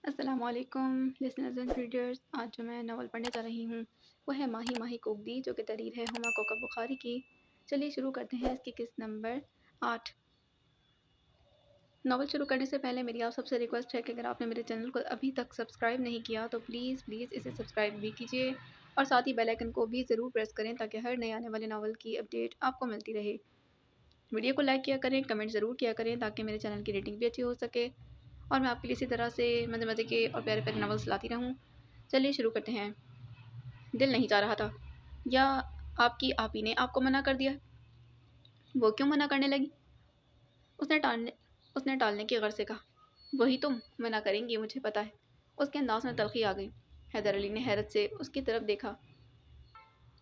السلام علیکم listeners and readers. آج جو میں ناول پڑھنے جا رہی ہوں وہ ہے ماہی ماہی کوک دی، جو کہ تحریر ہے ہما کوکب بخاری کی. چلیے شروع کرتے ہیں اس کی قسط نمبر 8. ناول شروع کرنے سے پہلے میری آپ سب سے ریکویسٹ ہے کہ اگر آپ نے میرے چینل کو ابھی تک سبسکرائب نہیں کیا تو پلیز اسے سبسکرائب بھی کیجیے اور ساتھ ہی بیل آئیکن کو بھی ضرور پریس کریں تاکہ ہر نئے آنے والے ناول کی اپڈیٹ آپ کو ملتی رہے. ویڈیو کو لائک کیا کریں، کمنٹ ضرور کیا کریں تاکہ میرے چینل کی ریٹنگ بھی اچھی ہو سکے اور میں آپ کے لیے اسی طرح سے مزے مزے کے اور پیارے پیارے ناولس لاتی رہوں. چلیے شروع کرتے ہیں. دل نہیں چاہ رہا تھا، یا آپ کی آپی نے آپ کو منع کر دیا؟ وہ کیوں منع کرنے لگی؟ اس نے ٹالنے کی غرض سے کہا. وہی تم منع کریں گی، مجھے پتا ہے. اس کے انداز میں تلخی آ گئی. حیدر علی نے حیرت سے اس کی طرف دیکھا.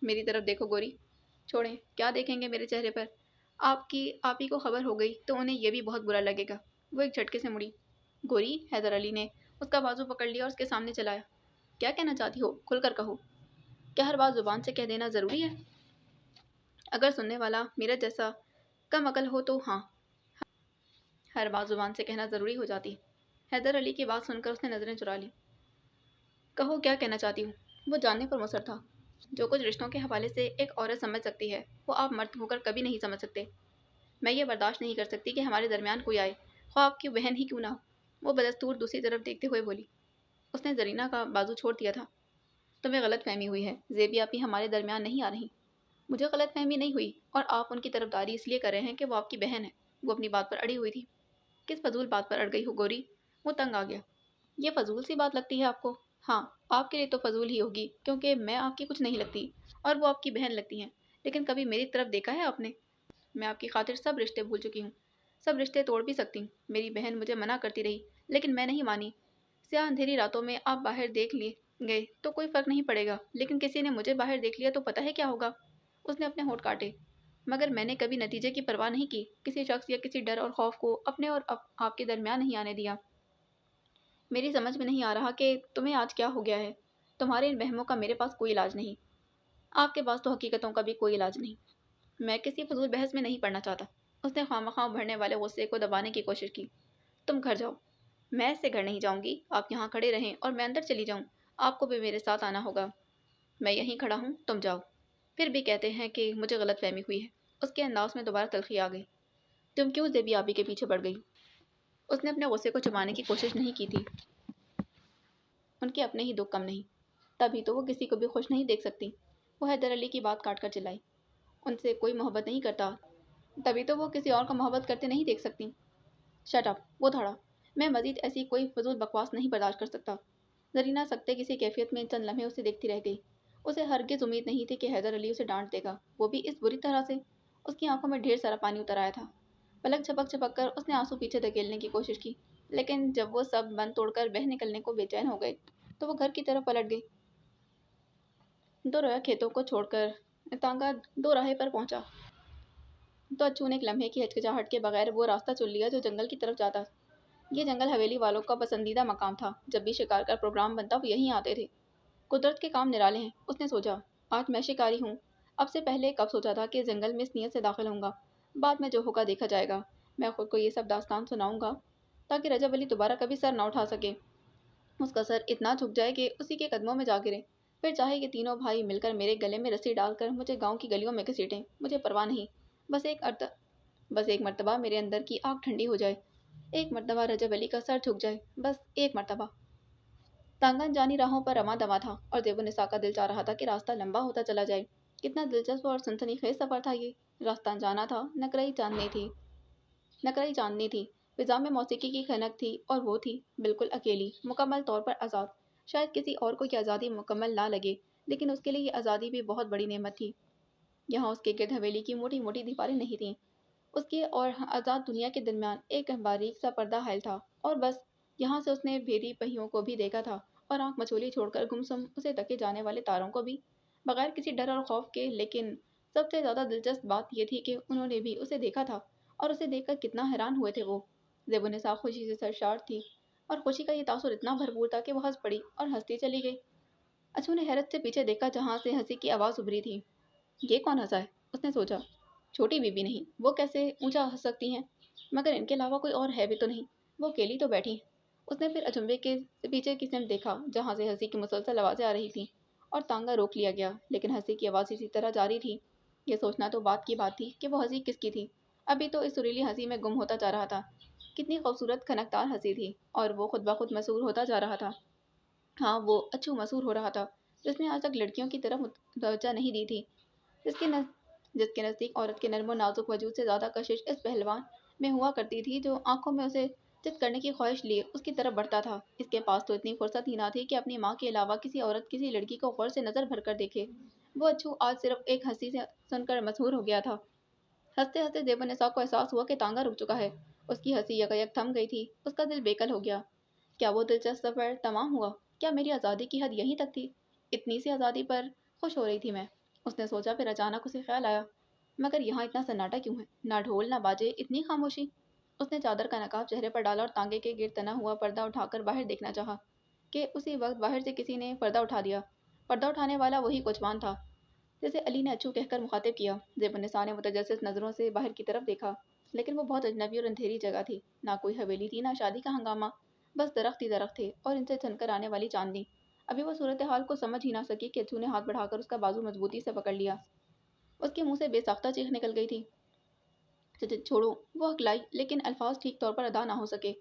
میری طرف دیکھو گوری. چھوڑیں، کیا دیکھیں گے میرے چہرے پر؟ آپ کی آپی کو خبر ہو گئی تو انہیں یہ بھی بہت برا لگے گا. وہ ایک جھٹکے سے مڑی. گوری، حیدر علی نے اس کا بازو پکڑ لیا اور اس کے سامنے چلایا. کیا کہنا چاہتی ہو؟ کھل کر کہو. کیا ہر بات زبان سے کہہ دینا ضروری ہے؟ اگر سننے والا میرا جیسا کم عقل ہو تو ہاں، ہر بات زبان سے کہنا ضروری ہو جاتی. حیدر علی کی بات سن کر اس نے نظریں چرا لی. کہو کیا کہنا چاہتی ہوں. وہ جاننے پر مصر تھا. جو کچھ رشتوں کے حوالے سے ایک عورت سمجھ سکتی ہے وہ آپ مرد ہو کر کبھی نہیں سمجھ سکتے. میں یہ برداشت نہیں کر سکتی کہ ہمارے درمیان کوئی آئے، خواہ آپ کی بہن ہی کیوں نہ ہو. وہ بدستور دوسری طرف دیکھتے ہوئے بولی. اس نے زرینہ کا بازو چھوڑ دیا تھا. تمہیں غلط فہمی ہوئی ہے. زیبی آپی ہمارے درمیان نہیں آ رہی. مجھے غلط فہمی نہیں ہوئی، اور آپ ان کی طرفداری اس لیے کر رہے ہیں کہ وہ آپ کی بہن ہے. وہ اپنی بات پر اڑی ہوئی تھی. کس فضول بات پر اڑ گئی ہو گوری؟ وہ تنگ آ گیا. یہ فضول سی بات لگتی ہے آپ کو؟ ہاں، آپ کے لیے تو فضول ہی ہوگی کیونکہ میں آپ کی کچھ نہیں لگتی اور وہ آپ کی بہن لگتی ہیں. لیکن کبھی میری طرف دیکھا ہے آپ نے؟ میں آپ کی خاطر سب رشتے بھول چکی ہوں، سب رشتے توڑ بھی سکتی ہوں. میری بہن مجھے منع کرتی رہی لیکن میں نہیں مانی. سیاہ اندھیری راتوں میں آپ باہر دیکھ لیے گئے تو کوئی فرق نہیں پڑے گا، لیکن کسی نے مجھے باہر دیکھ لیا تو پتہ ہے کیا ہوگا؟ اس نے اپنے ہونٹ کاٹے. مگر میں نے کبھی نتیجے کی پرواہ نہیں کی. کسی شخص یا کسی ڈر اور خوف کو اپنے اور آپ کے درمیان نہیں آنے دیا. میری سمجھ میں نہیں آ رہا کہ تمہیں آج کیا ہو گیا ہے. تمہارے ان وہموں کا میرے پاس کوئی علاج نہیں. آپ کے پاس تو حقیقتوں کا بھی کوئی علاج نہیں. میں کسی فضول بحث میں نہیں پڑنا چاہتا. اس نے خواہ بڑھنے والے غصے کو دبانے کی کوشش کی. تم گھر جاؤ. میں اس سے گھر نہیں جاؤں گی. آپ یہاں کھڑے رہیں اور میں اندر چلی جاؤں. آپ کو بھی میرے ساتھ آنا ہوگا. میں یہیں کھڑا ہوں، تم جاؤ. پھر بھی کہتے ہیں کہ مجھے غلط فہمی ہوئی ہے. اس کے انداز میں دوبارہ تلخی آ گئی. تم کیوں زیبی آپی کے پیچھے پڑ گئی؟ اس نے اپنے غصے کو چھپانے کی کوشش نہیں کی تھی. ان کے اپنے ہی دکھ کم نہیں، تبھی تو وہ کسی کو بھی خوش نہیں دیکھ سکتی. وہ حیدر علی کی بات کاٹ کر چلائی. ان سے کوئی محبت نہیں کرتا، تبھی تو وہ کسی اور کو محبت کرتے نہیں دیکھ سکتی. شٹ اپ، وہ دھڑا. میں مزید ایسی کوئی فضول بکواس نہیں برداشت کر سکتا. زرینہ سکتے کسی کیفیت میں چند لمحے اسے دیکھتی رہ گئی. اسے ہرگز امید نہیں تھی کہ حیدر علی اسے ڈانٹ دے گا، وہ بھی اس بری طرح سے. اس کی آنکھوں میں ڈھیر سارا پانی اتر آیا تھا. پلک جھپک کر اس نے آنسو پیچھے دھکیلنے کی کوشش کی، لیکن جب وہ سب بند توڑ کر بہہ نکلنے کو بے چین ہو گئے تو وہ گھر کی طرف پلٹ گئی. دو رویا کھیتوں کو چھوڑ کر تانگا دو راہے پر پہنچا تو اچھو نے ایک لمحے کی ہچکچاہٹ کے بغیر وہ راستہ چن لیا جو جنگل کی طرف جاتا. یہ جنگل حویلی والوں کا پسندیدہ مقام تھا. جب بھی شکار کا پروگرام بنتا وہ یہیں آتے تھے. قدرت کے کام نرالے ہیں، اس نے سوچا. آج میں شکاری ہوں. اب سے پہلے کب سوچا تھا کہ جنگل میں اس نیت سے داخل ہوں گا. بعد میں جو ہوگا دیکھا جائے گا. میں خود کو یہ سب داستان سناؤں گا تاکہ رجب علی دوبارہ کبھی سر نہ اٹھا سکے. اس کا سر اتنا جھک جائے کہ اسی کے قدموں میں جا گرے. پھر چاہے کہ تینوں بھائی مل کر میرے گلے میں رسی ڈال کر مجھے گاؤں کی گلیوں میں گھسیٹیں، مجھے پرواہ نہیں. بس ایک مرتبہ میرے اندر کی آگ ٹھنڈی ہو جائے. ایک مرتبہ رجب علی کا سر جھک جائے. بس ایک مرتبہ. تانگا انجانی راہوں پر رواں دواں تھا اور زیب النساء کا دل چاہ رہا تھا کہ راستہ لمبا ہوتا چلا جائے. کتنا دلچسپ اور سنسنی خیز سفر تھا یہ. راستہ انجانا تھا. نقرئی چاندنی تھی. فضا میں موسیقی کی کھنک تھی اور وہ تھی بالکل اکیلی، مکمل طور پر آزاد. شاید کسی اور کو یہ آزادی مکمل نہ لگے، لیکن اس کے لیے یہ آزادی بھی بہت بڑی نعمت تھی. یہاں اس کے گرد حویلی کی موٹی موٹی دیواریں نہیں تھیں. اس کے اور آزاد دنیا کے درمیان ایک باریک سا پردہ حائل تھا، اور بس یہاں سے اس نے بھیری پہیوں کو بھی دیکھا تھا اور آنکھ مچولی چھوڑ کر گمسم اسے تکے جانے والے تاروں کو بھی، بغیر کسی ڈر اور خوف کے. لیکن سب سے زیادہ دلچسپ بات یہ تھی کہ انہوں نے بھی اسے دیکھا تھا، اور اسے دیکھ کر کتنا حیران ہوئے تھے وہ. زیب النساء خوشی سے سرشار تھی، اور خوشی کا یہ تاثر اتنا بھرپور تھا کہ وہ ہنس پڑی اور ہنستی چلی گئی. اچھو نے حیرت سے پیچھے دیکھا جہاں سے ہنسی کی آواز ابھری تھی. یہ کون ہنسا ہے؟ اس نے سوچا. چھوٹی بی بی نہیں، وہ کیسے اونچا ہنس سکتی ہیں؟ مگر ان کے علاوہ کوئی اور ہے بھی تو نہیں. وہ اکیلی تو بیٹھی ہیں. اس نے پھر اچنبے کے پیچھے کی سمت دیکھا جہاں سے ہنسی کی مسلسل آوازیں آ رہی تھیں، اور تانگا روک لیا گیا، لیکن ہنسی کی آواز اسی طرح جاری تھی۔ یہ سوچنا تو بات کی بات تھی کہ وہ ہنسی کس کی تھی۔ ابھی تو اس سریلی ہنسی میں گم ہوتا جا رہا تھا۔ کتنی خوبصورت کھنکدار ہنسی تھی، اور وہ خود بخود مسحور ہوتا جا رہا تھا۔ ہاں، وہ اچھو مسحور ہو رہا تھا، جس نے آج تک لڑکیوں کی طرف توجہ نہیں دی تھی، جس کے نزدیک عورت کے نرم و نازک وجود سے زیادہ کشش اس پہلوان میں ہوا کرتی تھی جو آنکھوں میں اسے چت کرنے کی خواہش لیے اس کی طرف بڑھتا تھا۔ اس کے پاس تو اتنی فرصت ہی نہ تھی کہ اپنی ماں کے علاوہ کسی عورت کسی لڑکی کو غور سے نظر بھر کر دیکھے۔ وہ اچھو آج صرف ایک ہنسی سے سن کر مسحور ہو گیا تھا۔ ہنستے ہنستے زیب النساء کو احساس ہوا کہ تانگا رک چکا ہے۔ اس کی ہنسی یکایک تھم گئی تھی، اس کا دل بیکل ہو گیا۔ کیا وہ دلچسپ سفر تمام ہوا؟ کیا میری آزادی کی حد یہیں تک تھی؟ اتنی سی آزادی پر خوش ہو رہی تھی میں، اس نے سوچا۔ پھر اچانک اسے خیال آیا، مگر یہاں اتنا سناٹا کیوں ہے؟ نہ ڈھول نہ باجے، اتنی خاموشی۔ اس نے چادر کا نقاب چہرے پر ڈالا اور تانگے کے گرد تنا ہوا پردہ اٹھا کر باہر دیکھنا چاہا کہ اسی وقت باہر سے کسی نے پردہ اٹھا دیا۔ پردہ اٹھانے والا وہی کوچوان تھا جسے علی نے اچھو کہہ کر مخاطب کیا۔ زیب النساء نے متجسس نظروں سے باہر کی طرف دیکھا، لیکن وہ بہت اجنبی اور اندھیری جگہ تھی۔ نہ کوئی حویلی تھی، نہ شادی کا ہنگامہ، بس درخت ہی درخت تھے اور ان سے چھن کر آنے والی چاندنی۔ ابھی وہ صورتحال کو سمجھ ہی نہ سکی کہ اچھو نے ہاتھ بڑھا کر اس کا بازو مضبوطی سے پکڑ لیا۔ اس کے منہ سے بے ساختہ چیخ نکل گئی تھی، چھوڑو! وہ ہکلائی، لیکن الفاظ ٹھیک طور پر ادا نہ ہو سکے۔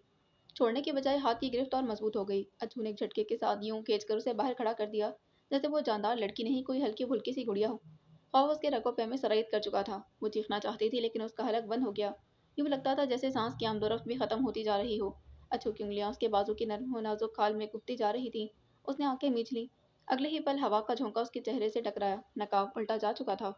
چھوڑنے کے بجائے ہاتھ کی گرفت اور مضبوط ہو گئی۔ اچھو نے ایک جھٹکے کے ساتھ یوں کھینچ کر اسے باہر کھڑا کر دیا جیسے وہ جاندار لڑکی نہیں، کوئی ہلکی پھلکی سی گڑیا ہو۔ خوف اس کے رگ و پے میں سرایت کر چکا تھا۔ وہ چیخنا چاہتی تھی لیکن اس کا حلق بند ہو گیا۔ یوں لگتا تھا جیسے سانس کی آمد و رفت بھی ختم ہوتی جا رہی ہو۔ اچھو کی انگلیاں اس کے بازو کی نرم و نازک کھال میں کھپتی جا رہی تھیں۔ اس نے آنکھیں میچ لیں۔ اگلے ہی پل ہوا کا جھونکا اس کے چہرے سے ٹکرایا، نقاب الٹا جا چکا تھا۔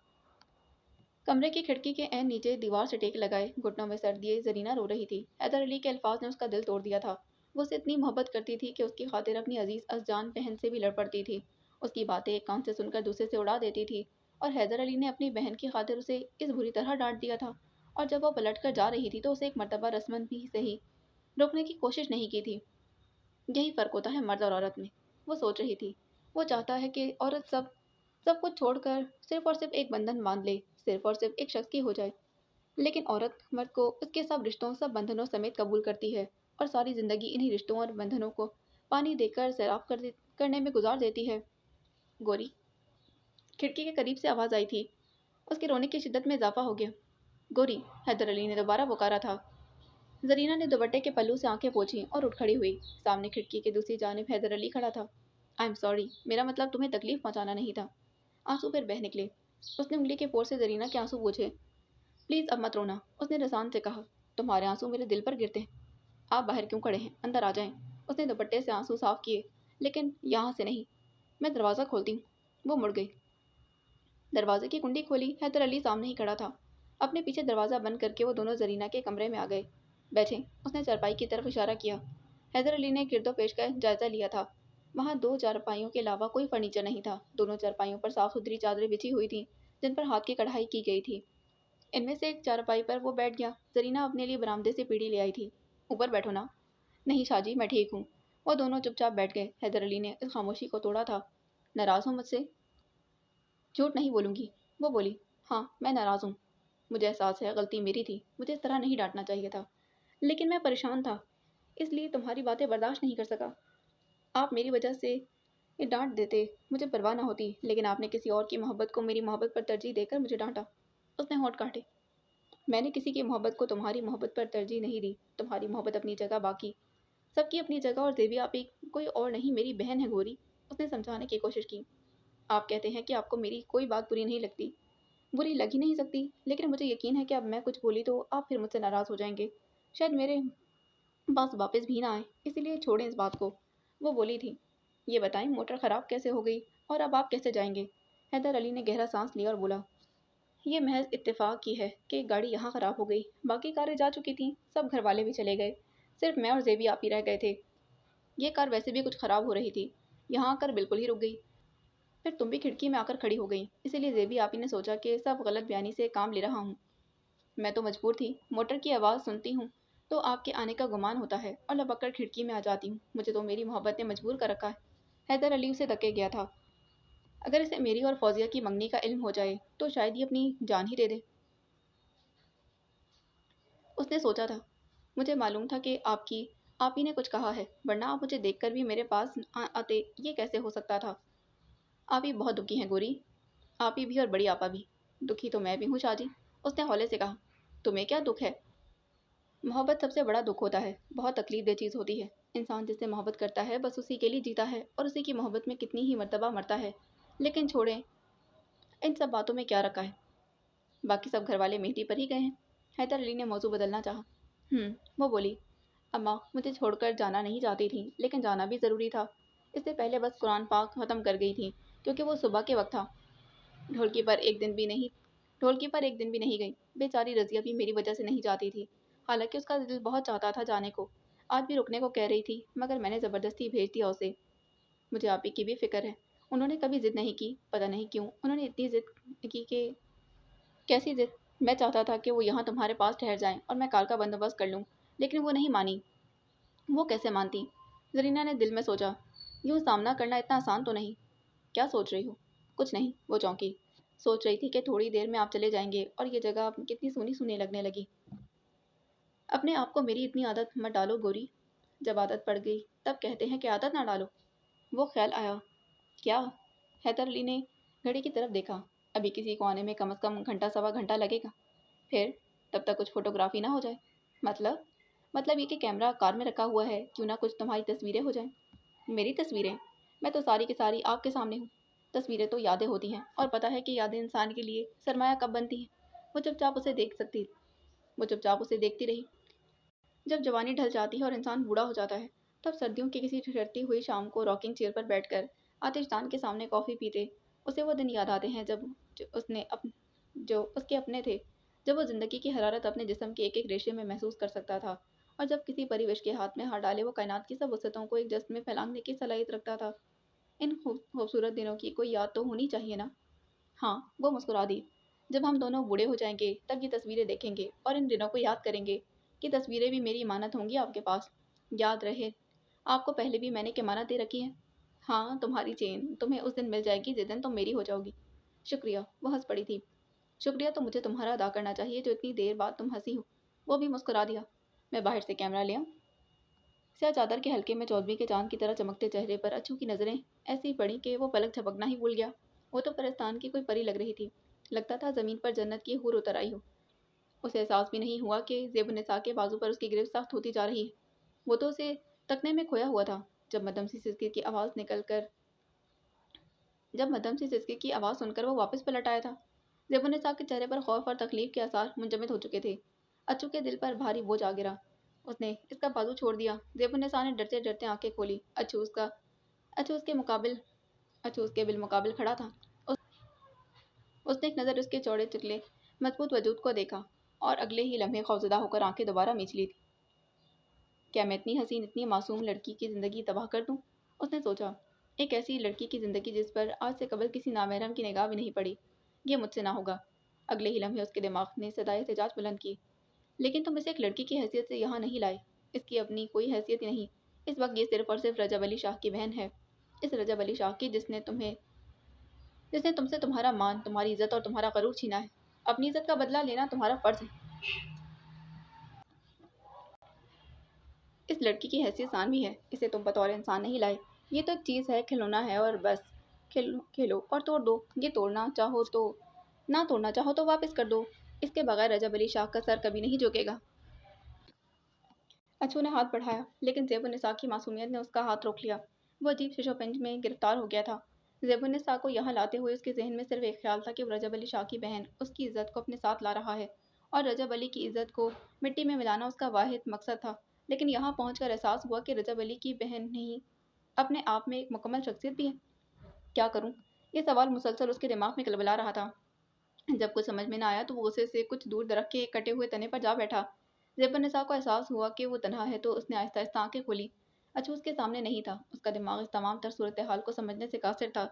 کمرے کی کھڑکی کے عین نیچے دیوار سے ٹیک لگائے گھٹنوں میں سر دیے زرینہ رو رہی تھی۔ حیدر علی کے الفاظ نے اس کا دل توڑ دیا تھا۔ وہ اسے اتنی محبت کرتی تھی کہ اس کی خاطر اپنی عزیز از جان بہن سے بھی لڑ پڑتی تھی۔ اس کی باتیں ایک کان سے سن کر دوسرے سے اڑا دیتی تھی، اور حیدر علی نے اپنی بہن کی خاطر اسے اس بری طرح ڈانٹ دیا تھا، اور جب وہ پلٹ کر جا رہی تھی تو اسے ایک مرتبہ رسمن بھی صحیح روکنے کی کوشش نہیں کی تھی۔ یہی فرق ہوتا ہے مرد اور عورت میں، وہ سوچ رہی تھی۔ وہ چاہتا ہے کہ عورت سب کچھ چھوڑ کر صرف اور صرف ایک بندھن باندھ لے، صرف اور صرف ایک شخص کی ہو جائے، لیکن عورت مرد کو اس کے سب رشتوں، سب بندھنوں سمیت قبول کرتی ہے، اور ساری زندگی انہی رشتوں اور بندھنوں کو پانی دے کر سیراب کرنے میں گزار دیتی ہے۔ گوری! کھڑکی کے قریب سے آواز آئی تھی۔ اس کے رونے کی شدت میں اضافہ ہو گیا۔ گوری! حیدر علی نے دوبارہ پکارا تھا۔ زرینہ نے دوپٹے کے پلو سے آنکھیں پوچھیں اور اٹھ کھڑی ہوئی۔ سامنے کھڑکی کے دوسری جانب حیدر علی کھڑا تھا۔ آئی ایم سوری، میرا مطلب تمہیں تکلیف پہنچانا نہیں تھا۔ آنسو پھر بہہ نکلے۔ اس نے انگلی کے پور سے زرینہ کے آنسو پوچھے۔ پلیز اب مت رونا، اس نے رسان سے کہا۔ تمہارے آنسو میرے دل پر گرتے ہیں۔ آپ باہر کیوں کھڑے ہیں؟ اندر آ جائیں۔ اس نے دوپٹے سے آنسو صاف کیے، لیکن یہاں سے نہیں، میں دروازہ کھولتی ہوں۔ وہ مڑ گئی، دروازے کی کنڈی کھولی۔ حیدر علی سامنے ہی کھڑا تھا۔ اپنے پیچھے دروازہ بند کر کے وہ دونوں زرینہ کے کمرے میں آ گئے۔ بیٹھیں، اس نے چارپائی کی طرف اشارہ کیا۔ حیدر علی نے گرد و پیش کا جائزہ لیا تھا۔ وہاں دو چارپائیوں کے علاوہ کوئی فرنیچر نہیں تھا۔ دونوں چارپائیوں پر صاف ستھری چادریں بچھی ہوئی تھیں جن پر ہاتھ کی کڑھائی کی گئی تھی۔ ان میں سے ایک چارپائی پر وہ بیٹھ گیا۔ زرینہ اپنے لیے برآمدے سے پیڑھی لے آئی تھی۔ اوپر بیٹھو نا۔ نہیں شاہ جی، میں ٹھیک ہوں۔ وہ دونوں چپ چاپ بیٹھ گئے۔ حیدر علی نے اس خاموشی کو توڑا تھا۔ ناراض ہو مجھ سے؟ جھوٹ نہیں بولوں گی، وہ بولی۔ ہاں، میں ناراض ہوں۔ مجھے احساس ہے غلطی میری تھی، مجھے اس طرح نہیں ڈانٹنا چاہیے تھا، لیکن میں پریشان تھا، اس لیے تمہاری باتیں برداشت نہیں کر سکا۔ آپ میری وجہ سے یہ ڈانٹ دیتے، مجھے پرواہ نہ ہوتی، لیکن آپ نے کسی اور کی محبت کو میری محبت پر ترجیح دے کر مجھے ڈانٹا۔ اس نے ہونٹ کاٹے۔ میں نے کسی کی محبت کو تمہاری محبت پر ترجیح نہیں دی۔ تمہاری محبت اپنی جگہ، باقی سب کی اپنی جگہ، اور زیبی آپی کوئی اور نہیں، میری بہن ہے گوری۔ اس نے سمجھانے کی کوشش کی۔ آپ کہتے ہیں کہ آپ کو میری کوئی بات بری نہیں لگتی، بری لگ ہی نہیں سکتی، لیکن مجھے یقین ہے کہ اب میں کچھ بولی تو آپ پھر مجھ سے ناراض ہو جائیں گے، شاید میرے پاس واپس بھی نہ آئیں، اسی لیے چھوڑیں اس بات کو۔ وہ بولی تھی۔ یہ بتائیں موٹر خراب کیسے ہو گئی، اور اب آپ کیسے جائیں گے؟ حیدر علی نے گہرا سانس لیا اور بولا، یہ محض اتفاق کی ہے کہ گاڑی یہاں خراب ہو گئی، باقی کاریں جا چکی تھیں، سب گھر والے بھی چلے گئے، صرف میں اور زیبی آپی رہ گئے تھے۔ یہ کار ویسے بھی کچھ خراب ہو رہی تھی، یہاں آ کر بالکل ہی رک گئی، پھر تم بھی کھڑکی میں آ کر کھڑی ہو گئی، اسی لیے زیبی آپی نے سوچا کہ سب غلط بیانی سے کام لے رہا ہوں۔ میں تو مجبور تھی، موٹر کی آواز سنتی ہوں تو آپ کے آنے کا گمان ہوتا ہے اور لپک کر کھڑکی میں آ جاتی ہوں، مجھے تو میری محبت نے مجبور کر رکھا ہے۔ حیدر علی اسے دھکے گیا تھا۔ اگر اسے میری اور فوزیہ کی منگنی کا علم ہو جائے تو شاید یہ اپنی جان ہی دے دے۔ اس نے سوچا تھا، مجھے معلوم تھا کہ آپ ہی نے کچھ کہا ہے، ورنہ آپ مجھے دیکھ کر بھی میرے پاس آتے، یہ کیسے ہو سکتا تھا؟ آپ ہی بہت دکھی ہیں گوری، آپ ہی بھی اور بڑی آپا بھی۔ دکھی تو میں بھی ہوں شاہ جی، اس نے ہولے سے کہا۔ تمہیں کیا دکھ ہے؟ محبت سب سے بڑا دکھ ہوتا ہے، بہت تکلیف دہ چیز ہوتی ہے۔ انسان جس سے محبت کرتا ہے بس اسی کے لیے جیتا ہے اور اسی کی محبت میں کتنی ہی مرتبہ مرتا ہے۔ لیکن چھوڑیں، ان سب باتوں میں کیا رکھا ہے؟ باقی سب گھر والے مہدی پر ہی گئے ہیں؟ حیدر علی نے موضوع بدلنا چاہا۔ وہ بولی، اماں مجھے چھوڑ کر جانا نہیں چاہتی تھیں، لیکن جانا بھی ضروری تھا۔ اس سے پہلے بس قرآن پاک ختم کر گئی تھی، کیونکہ وہ صبح کے وقت تھا۔ ڈھولکی پر ایک دن بھی نہیں گئی۔ بیچاری رضیہ بھی میری وجہ سے نہیں جاتی تھی، حالانکہ اس کا دل بہت چاہتا تھا جانے کو۔ آج بھی رکنے کو کہہ رہی تھی، مگر میں نے زبردستی بھیج دیا اسے۔ مجھے آپ ہی کی بھی فکر ہے۔ انہوں نے کبھی ضد نہیں کی، پتہ نہیں کیوں انہوں نے اتنی ضد کی کہ… کیسی ضد؟ میں چاہتا تھا کہ وہ یہاں تمہارے پاس ٹھہر جائیں اور میں کار کا بندوبست کر لوں، لیکن وہ نہیں مانی۔ وہ کیسے مانتی؟ زرینہ نے دل میں سوچا، یوں سامنا کرنا اتنا آسان تو نہیں۔ کیا سوچ رہی ہو؟ کچھ نہیں، وہ چونکی۔ سوچ رہی تھی کہ تھوڑی دیر میں آپ چلے جائیں گے اور یہ جگہ کتنی سونی سونی لگنے لگی۔ اپنے آپ کو میری اتنی عادت مت ڈالو گوری، جب عادت پڑ گئی تب کہتے ہیں کہ عادت نہ ڈالو۔ وہ خیال آیا۔ کیا؟ حیدر علی نے گھڑی کی طرف دیکھا۔ ابھی کسی کو آنے میں کم از کم گھنٹہ سوا گھنٹہ لگے گا۔ پھر؟ تب تک کچھ فوٹوگرافی نہ ہو جائے؟ مطلب یہ کہ کیمرہ کار میں رکھا ہوا ہے، کیوں نہ کچھ تمہاری تصویریں ہو جائیں۔ میری تصویریں؟ میں تو ساری کی ساری آپ کے سامنے ہوں۔ تصویریں تو یادیں ہوتی ہیں، اور پتہ ہے کہ یادیں انسان کے لیے سرمایہ کب بنتی ہیں۔ وہ چپ چاپ اسے دیکھتی رہی۔ جب جوانی ڈھل جاتی ہے اور انسان بوڑھا ہو جاتا ہے، تب سردیوں کی کسی ٹھٹرتی ہوئی شام کو راکنگ چیئر پر بیٹھ کر آتش دان کے سامنے کافی پیتے اسے وہ دن یاد آتے ہیں جو اس کے اپنے تھے، جب وہ زندگی کی حرارت اپنے جسم کے ایک ایک ریشے میں محسوس کر سکتا تھا، اور جب کسی پریوش کے ہاتھ میں ہاتھ ڈالے وہ کائنات کی سب وسعتوں کو ایک جسم میں پھیلانے کی صلاحیت رکھتا تھا۔ ان خوبصورت دنوں کی کوئی یاد تو ہونی چاہیے نا؟ ہاں، وہ مسکرا دی۔ جب ہم دونوں بوڑھے ہو جائیں گے تب یہ تصویریں دیکھیں گے اور ان دنوں کو یاد کریں گے کہ تصویریں بھی میری امانت ہوں گی آپ کے پاس۔ یاد رہے، آپ کو پہلے بھی میں نے امانت دے رکھی ہے۔ ہاں، تمہاری چین تمہیں اس دن مل جائے گی جس دن تم میری ہو جاؤ گی۔ شکریہ، وہ ہنس پڑی تھی۔ شکریہ تو مجھے تمہارا ادا کرنا چاہیے جو اتنی دیر بعد تم ہنسی ہو۔ وہ بھی مسکرا دیا۔ میں باہر سے کیمرہ لے آؤں؟ سیاہ چادر کے حلقے میں چودھویں کے چاند کی طرح چمکتے چہرے پر اچھو کی نظریں ایسی پڑیں کہ وہ پلک جھپکنا ہی بھول گیا۔ وہ تو پرستان کی کوئی پری لگ رہی تھی، لگتا تھا زمین پر جنت کی حور اتر آئی ہو۔ اسے احساس بھی نہیں ہوا کہ زیب النساء کے بازو پر اس کی گرفت سخت ہوتی جا رہی ہے۔ وہ تو اسے تکنے میں کھویا ہوا تھا، جب مدھم سی سسکی کی آواز سن کر وہ واپس پلٹ آیا تھا۔ زیب النساء کے چہرے پر خوف اور تکلیف کے آثار منجمد ہو چکے تھے۔ اچو کے دل پر بھاری بوجھ آ گرا۔ اس نے اس کا بازو چھوڑ دیا۔ زیب النساء نے ڈرتے ڈرتے آنکھیں کھولی۔ اچو اس کے بالمقابل کھڑا تھا۔ اس نے ایک نظر اس کے چوڑے چکلے مضبوط وجود کو دیکھا اور اگلے ہی لمحے خوفزدہ ہو کر آنکھیں دوبارہ میچ لی تھی۔ کیا میں اتنی حسین، اتنی معصوم لڑکی کی زندگی تباہ کر دوں؟ اس نے سوچا۔ ایک ایسی لڑکی کی زندگی جس پر آج سے قبل کسی نامحرم کی نگاہ بھی نہیں پڑی۔ یہ مجھ سے نہ ہوگا۔ اگلے ہی لمحے اس کے دماغ نے صدائے احتجاج بلند کی۔ لیکن تم اسے ایک لڑکی کی حیثیت سے یہاں نہیں لائے۔ اس کی اپنی کوئی حیثیت ہی نہیں۔ اس وقت یہ صرف اور صرف رجب علی شاہ کی بہن ہے۔ اس رجب علی شاہ کی جس نے تم سے تمہارا مان، تمہاری عزت اور تمہارا غرور چھینا ہے۔ اپنی عزت کا بدلہ لینا تمہارا فرض ہے۔ اس لڑکی کی حیثیت ثانوی ہے، اسے تم بطور انسان نہیں لائے۔ یہ تو ایک چیز ہے، کھلونا ہے، اور بس کھیلو اور توڑ دو۔ یہ توڑنا چاہو تو نہ، توڑنا چاہو تو واپس کر دو۔ اس کے بغیر رجب علی شاہ کا سر کبھی نہیں جھکے گا۔ اچھو نے ہاتھ بڑھایا، لیکن زیب النساء کی معصومیت نے اس کا ہاتھ روک لیا۔ وہ عجیب ششوپنج میں گرفتار ہو گیا تھا۔ زیب النساء کو یہاں لاتے ہوئے اس کے ذہن میں صرف ایک خیال تھا کہ وہ رجب علی شاہ کی بہن اس کی عزت کو اپنے ساتھ لا رہا ہے، اور رجب علی کی عزت کو مٹی میں ملانا اس کا واحد مقصد تھا۔ لیکن یہاں پہنچ کر احساس ہوا کہ رجب علی کی بہن نہیں، اپنے آپ میں ایک مکمل شخصیت بھی ہے۔ کیا کروں؟ یہ سوال مسلسل اس کے دماغ میں کلبلا رہا تھا۔ جب کچھ سمجھ میں نہ آیا تو وہ غصے سے کچھ دور درخت کے ایک کٹے ہوئے تنے پر جا بیٹھا۔ زیب النساء کو احساس ہوا کہ وہ تنہا ہے تو اس نے آہستہ آہستہ آنکھیں کھولی۔ اچھو اس کے سامنے نہیں تھا۔ اس کا دماغ اس تمام تر صورتحال کو سمجھنے سے قاصر تھا۔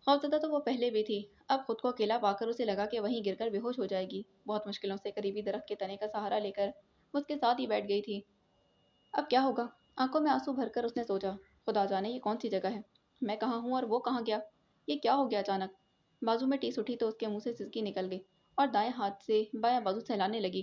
خوفزدہ تو وہ پہلے بھی تھی، اب خود کو اکیلا پا کر اسے لگا کہ وہیں گر کر بے ہوش ہو جائے گی۔ بہت مشکلوں سے قریبی درخت کے تنے کا سہارا لے کر وہ اس کے ساتھ ہی بیٹھ گئی تھی۔ اب کیا ہوگا؟ آنکھوں میں آنسو بھر کر اس نے سوچا، خدا جانے یہ کون سی جگہ ہے، میں کہاں ہوں اور وہ کہاں گیا؟ یہ کیا ہو گیا اچانک؟ بازو میں ٹیس اٹھی تو اس کے منہ سے سسکی نکل گئی اور دائیں ہاتھ سے بایاں بازو سہلانے لگی۔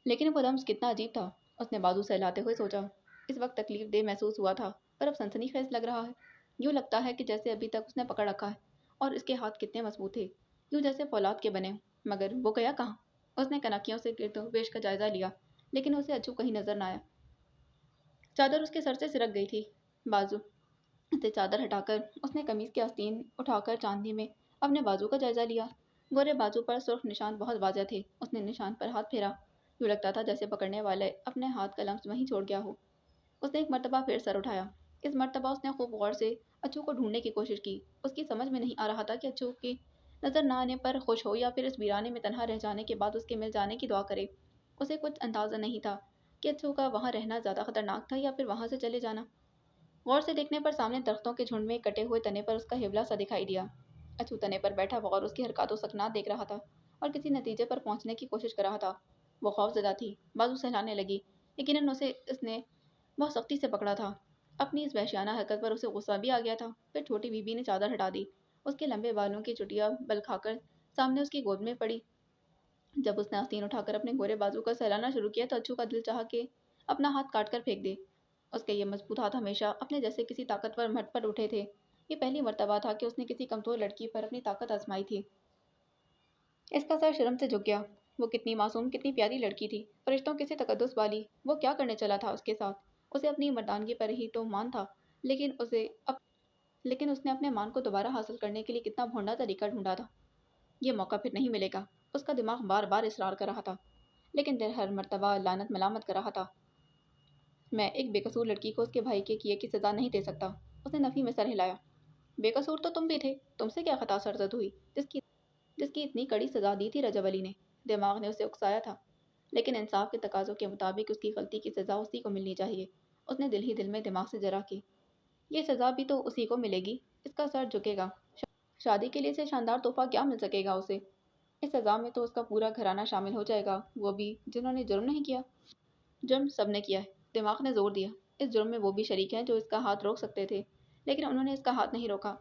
لیکن وہ لمس کتنا عجیب تھا، اس نے بازو سہلاتے ہوئے سوچا۔ اس وقت تکلیف دہ محسوس ہوا تھا، پر اب سنسنی خیز لگ رہا ہے۔ یوں لگتا ہے کہ جیسے ابھی تک اس نے پکڑ رکھا ہے، اور اس کے ہاتھ کتنے مضبوط تھے، یوں جیسے فولاد کے بنے ہوں۔ مگر وہ گیا کہاں؟ اس نے کنکیوں سے گرد و پیش کا جائزہ لیا، لیکن اسے اچھو کہیں نظر نہ آیا۔ چادر اس کے سر سے سرک گئی تھی۔ بازو سے چادر ہٹا کر اس نے قمیص کے آستین اٹھا کر چاندنی میں اپنے بازو کا جائزہ لیا۔ گورے بازو پر سرخ نشان بہت واضح تھے۔ اس نے نشان پر ہاتھ پھیرا، یوں لگتا تھا جیسے پکڑنے والے اپنے ہاتھ کا لمس وہیں چھوڑ گیا ہو۔ اس نے ایک مرتبہ پھر سر اٹھایا۔ اس مرتبہ اس نے خوب غور سے اچھو کو ڈھونڈنے کی کوشش کی۔ اس کی سمجھ میں نہیں آ رہا تھا کہ اچھو کی نظر نہ آنے پر خوش ہو یا پھر اس ویرانے میں تنہا رہ جانے کے بعد اس کے مل جانے کی دعا کرے۔ اسے کچھ اندازہ نہیں تھا کہ اچھو کا وہاں رہنا زیادہ خطرناک تھا یا پھر وہاں سے چلے جانا۔ غور سے دیکھنے پر سامنے درختوں کے جھنڈ میں کٹے ہوئے تنے پر اس کا حوالہ سا دکھائی دیا۔ اچھو تنے پر بیٹھا ہوا اور اس کی حرکات و سکنات دیکھ رہا تھا اور کسی نتیجے پر پہنچنے کی کوشش کر رہا تھا۔ وہ خوف زدہ تھی، بازو سہلانے لگی۔ یقیناً اسے اس نے بہت سختی سے پکڑا تھا۔ اپنی اس وحشیانہ حرکت پر اسے غصہ بھی آ گیا تھا۔ پھر چھوٹی بی بی نے چادر ہٹا دی۔ اس کے لمبے بالوں کی چٹیا بل کھا کر سامنے اس کی گود میں پڑی۔ جب اس نے آستین اٹھا کر اپنے گورے بازو کا سہلانا شروع کیا تو اچھو کا دل چاہا کہ اپنا ہاتھ کاٹ کر پھینک دے۔ اس کے یہ مضبوط ہاتھ ہمیشہ اپنے جیسے کسی طاقتور مرد پر اٹھے تھے۔ یہ پہلی مرتبہ تھا کہ اس نے کسی کمزور لڑکی پر اپنی طاقت آزمائی تھی۔ اس کا سر شرم سے جھک گیا۔ وہ کتنی معصوم، کتنی پیاری لڑکی تھی، فرشتوں کے سے تقدس والی۔ وہ کیا کرنے چلا تھا اس کے ساتھ؟ اسے اپنی مردانگی پر ہی تو مان تھا، لیکن اس نے اپنے مان کو دوبارہ حاصل کرنے کے لیے کتنا بھونڈا طریقہ ڈھونڈا تھا۔ یہ موقع پھر نہیں ملے گا، اس کا دماغ بار بار اصرار کر رہا تھا، لیکن دل ہر مرتبہ لعنت ملامت کر رہا تھا۔ میں ایک بے قصور لڑکی کو اس کے بھائی کے کیے کی سزا نہیں دے سکتا۔ اس نے نفی میں سر ہلایا۔ بے قصور تو تم بھی تھے، تم سے کیا خطا سرزد ہوئی جس کی اتنی کڑی سزا دی تھی رجب علی نے؟ دماغ نے اسے اکسایا تھا، لیکن انصاف کے تقاضوں کے مطابق اس کی غلطی کی سزا اسی کو ملنی چاہیے۔ اس نے دل ہی دل میں دماغ سے جرا کی، یہ سزا بھی تو اسی کو ملے گی۔ اس کا سر جھکے گا۔ شادی کے لیے سے شاندار تحفہ کیا مل سکے گا اسے؟ اس سزا میں تو اس کا پورا گھرانہ شامل ہو جائے گا، وہ بھی جنہوں نے جرم نہیں کیا۔ جرم سب نے کیا ہے، دماغ نے زور دیا۔ اس جرم میں وہ بھی شریک ہیں جو اس کا ہاتھ روک سکتے تھے، لیکن انہوں نے اس کا ہاتھ نہیں روکا۔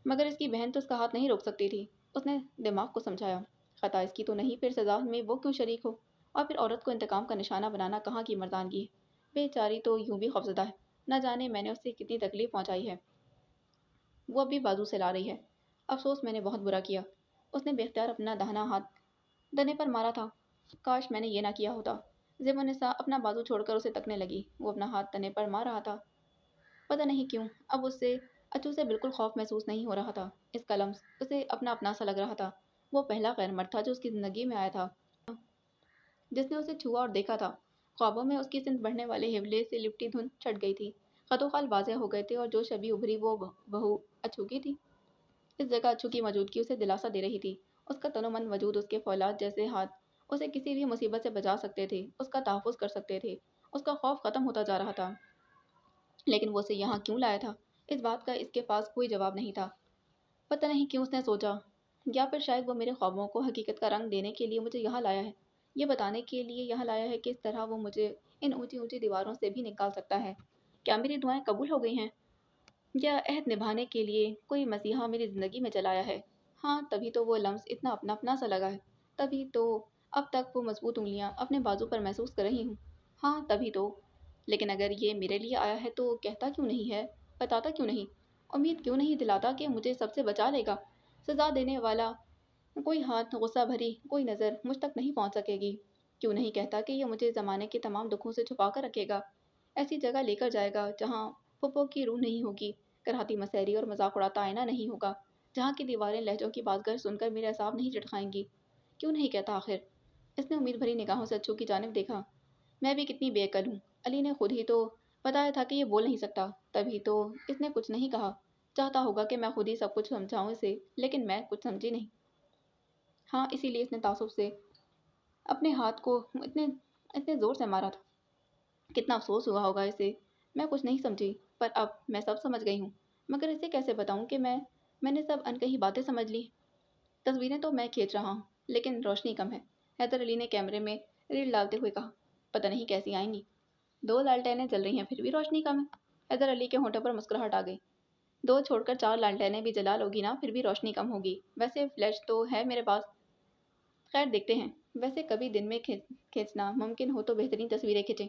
مگر اس کی بہن تو اس کا ہاتھ نہیں روک سکتی تھی۔ اس نے دماغ کو سمجھایا، خطا اس کی تو نہیں، پھر سزا میں وہ کیوں شریک ہو؟ اور پھر عورت کو انتقام کا نشانہ بنانا کہاں کی مردانگی ہے؟ بیچاری تو یوں بھی خوفزدہ ہے، نہ جانے میں نے اسے کتنی تکلیف پہنچائی ہے۔ وہ اب بھی بازو سے لا رہی ہے۔ افسوس، میں نے بہت برا کیا۔ اس نے بے اختیار اپنا داہنا ہاتھ دنے پر مارا تھا۔ کاش میں نے یہ نہ کیا ہوتا۔ زیب النساء اپنا بازو چھوڑ کر اسے تکنے لگی۔ وہ اپنا ہاتھ تنے پر مار رہا تھا۔ پتہ نہیں کیوں اب اسے اچھو سے بالکل خوف محسوس نہیں ہو رہا تھا۔ اس کا لمس اسے اپنا اپنا سا لگ رہا تھا۔ وہ پہلا غیر مرد تھا جو اس کی زندگی میں آیا تھا، جس نے اسے چھوا اور دیکھا تھا۔ خوابوں میں اس کی سمت بڑھنے والے حوالے سے لپٹی دھند چھٹ گئی تھی۔ خط و خال واضح ہو گئے تھے اور جو شبی ابھری وہ بہو اچھو کی تھی۔ اس جگہ اچھو کی موجودگی اسے دلاسا دے رہی تھی۔ اس کا تن و من وجود، اس کے فولاد جیسے ہاتھ اسے کسی بھی مصیبت سے بچا سکتے تھے، اس کا تحفظ کر سکتے تھے۔ اس کا خوف ختم ہوتا جا رہا تھا، لیکن وہ اسے یہاں کیوں لایا تھا؟ اس بات کا اس کے پاس کوئی جواب نہیں تھا۔ پتہ نہیں کیوں اس نے سوچا، یا پھر شاید وہ میرے خوابوں کو حقیقت کا رنگ دینے کے لیے مجھے یہاں لایا ہے، یہ بتانے کے لیے یہاں لایا ہے کہ اس طرح وہ مجھے ان اونچی اونچی دیواروں سے بھی نکال سکتا ہے۔ کیا میری دعائیں قبول ہو گئی ہیں؟ یا عہد نبھانے کے لیے کوئی مسیحا میری زندگی میں چلایا ہے؟ ہاں، تبھی تو وہ لمس اتنا اپنا اپنا سا لگا ہے، تبھی تو اب تک وہ مضبوط انگلیاں اپنے بازو پر محسوس کر رہی ہوں۔ ہاں تبھی تو۔ لیکن اگر یہ میرے لیے آیا ہے تو کہتا کیوں نہیں ہے، بتاتا کیوں نہیں، امید کیوں نہیں دلاتا کہ مجھے سب سے بچا لے گا؟ سزا دینے والا کوئی ہاتھ، غصہ بھری کوئی نظر مجھ تک نہیں پہنچ سکے گی۔ کیوں نہیں کہتا کہ یہ مجھے زمانے کے تمام دکھوں سے چھپا کر رکھے گا، ایسی جگہ لے کر جائے گا جہاں پھپھو کی روح نہیں ہوگی، کراہتی مسحری اور مذاق اڑاتا آئینہ نہیں ہوگا، جہاں کی دیواریں لہجوں کی بات گر سن کر میرے اعصاب نہیں چٹکھائیں گی۔ کیوں نہیں کہتا آخر؟ اس نے امید بھری نگاہوں سے اچھو کی جانب دیکھا۔ میں بھی کتنی بے عقل ہوں، علی نے خود ہی تو بتایا تھا کہ یہ بول نہیں سکتا، تبھی تو اس نے کچھ نہیں کہا۔ چاہتا ہوگا کہ میں خود ہی سب کچھ سمجھاؤں اسے، لیکن میں کچھ سمجھی نہیں۔ ہاں، اسی لیے اس نے تعصب سے اپنے ہاتھ کو اتنے زور سے مارا تھا۔ کتنا افسوس ہوا ہوگا اسے۔ میں کچھ نہیں سمجھی، پر اب میں سب سمجھ گئی ہوں۔ مگر اسے کیسے بتاؤں کہ میں نے سب انکہی باتیں سمجھ لی۔ تصویریں تو میں کھینچ رہا ہوں، لیکن روشنی کم ہے، حیدر علی نے کیمرے میں ریل ڈالتے ہوئے کہا۔ پتہ نہیں کیسی آئیں گی، 2 لالٹینیں جل رہی ہیں پھر بھی روشنی کم ہے۔ حیدر علی کے ہونٹوں پر مسکراہٹ آ گئی۔ 2 چھوڑ کر 4 لالٹینیں بھی جلا لوگی نا، پھر بھی روشنی کم ہوگی۔ ویسے فلیش تو ہے میرے پاس، خیر دیکھتے ہیں۔ ویسے کبھی دن میں کھینچنا ممکن ہو تو بہترین تصویریں کھینچیں،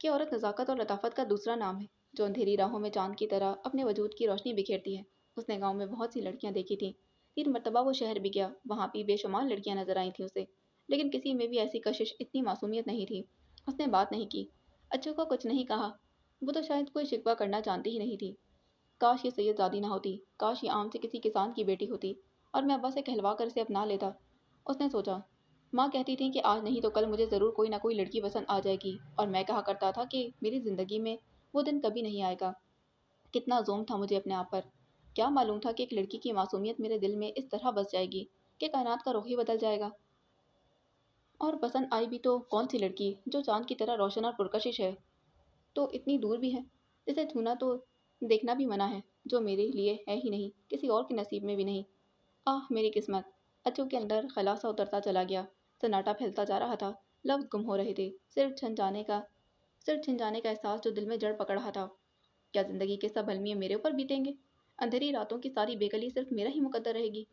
کہ عورت نزاکت اور لطافت کا دوسرا نام ہے، جو اندھیری راہوں میں چاند کی طرح اپنے وجود کی روشنی بکھیرتی ہے۔ اس نے گاؤں میں بہت سی لڑکیاں دیکھی تھیں، 3 مرتبہ وہ شہر بھی گیا، وہاں بھی بے شمار لڑکیاں نظر آئی تھیں اسے، لیکن کسی میں بھی ایسی کشش، اتنی معصومیت نہیں تھی۔ اس نے بات نہیں کی، اچھو کو کچھ نہیں کہا، وہ تو شاید کوئی شکوہ کرنا جانتی ہی نہیں تھی۔ کاش یہ سید زادی نہ ہوتی، کاش یہ عام سے کسی کسان کی بیٹی ہوتی، اور میں ابا سے کہلوا کر اسے اپنا لیتا۔ اس نے سوچا، ماں کہتی تھیں کہ آج نہیں تو کل مجھے ضرور کوئی نہ کوئی لڑکی پسند آ جائے گی، اور میں کہا کرتا تھا کہ میری زندگی میں وہ دن کبھی نہیں آئے گا۔ کتنا زوم تھا مجھے اپنے آپ پر! کیا معلوم تھا کہ ایک لڑکی کی معصومیت میرے دل میں اس طرح بس جائے گی کہ کائنات کا رخ ہی بدل جائے گا۔ اور پسند آئی بھی تو کون سی لڑکی جو چاند کی طرح روشن اور پرکشش ہے، تو اتنی دور بھی ہے، جسے چھونا تو دیکھنا بھی منع ہے، جو میرے لیے ہے ہی نہیں، کسی اور کے نصیب میں بھی نہیں۔ آہ میری قسمت! اچو کے اندر خلا سا اترتا چلا گیا، سناٹا پھیلتا جا رہا تھا، لفظ گم ہو رہے تھے، صرف چھن جانے کا احساس جو دل میں جڑ پکڑ رہا تھا۔ کیا زندگی کے سب المیے میرے اوپر بیتیں گے؟ اندھیری راتوں کی ساری بےکلی صرف میرا ہی مقدر رہے گی؟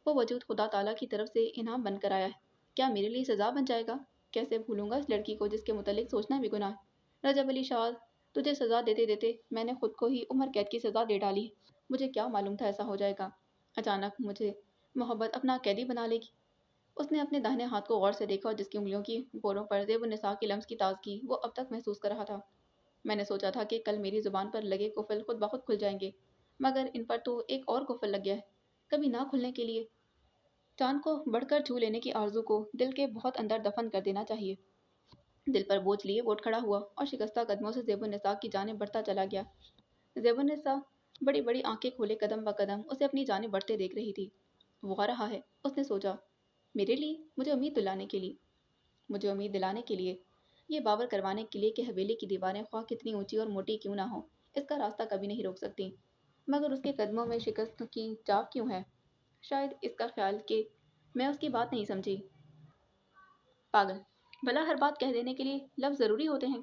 وہ وجود خدا تعالیٰ کی طرف سے انعام بن کر آیا ہے، کیا میرے لیے سزا بن جائے گا؟ کیسے بھولوں گا اس لڑکی کو جس کے متعلق سوچنا بھی گناہ ہے؟ رجب علی شاد، تجھے سزا دیتے دیتے میں نے خود کو ہی عمر قید کی سزا دے ڈالی ہے۔ مجھے کیا معلوم تھا ایسا ہو جائے گا؟ اچانک مجھے محبت اپنا قیدی بنا لے گی۔ اس نے اپنے داہنے ہاتھ کو غور سے دیکھا، اور جس کی انگلیوں کی پوروں پر زیب النساء کی لمس کی تازگی وہ اب تک محسوس کر رہا تھا۔ میں نے سوچا تھا کہ کل میری زبان پر لگے قفل خود بخود کھل جائیں گے، مگر ان پر تو ایک اور قفل لگ گیا ہے، کبھی نہ کھلنے کے لیے۔ چاند کو بڑھ کر چھو لینے کی آرزو کو دل کے بہت اندر دفن کر دینا چاہیے۔ دل پر بوجھ لیے وہ اٹھ کھڑا ہوا اور شکستہ قدموں سے زیب النساء کی جانب بڑھتا چلا گیا۔ زیب النساء بڑی بڑی آنکھیں کھولے قدم بقدم اسے اپنی جانب بڑھتے دیکھ رہی تھی۔ وہ آ رہا ہے، اس نے سوچا، میرے لیے، مجھے امید دلانے کے لیے، یہ باور کروانے کے لیے کہ حویلی کی دیواریں خواہ کتنی اونچی اور موٹی کیوں نہ ہوں، اس کا راستہ کبھی نہیں روک سکتی، مگر اس کے قدموں میں شکست کی چاپ کیوں ہے؟ شاید اس کا خیال کہ میں اس کی بات نہیں سمجھی۔ پاگل! بھلا ہر بات کہہ دینے کے لیے لفظ ضروری ہوتے ہیں؟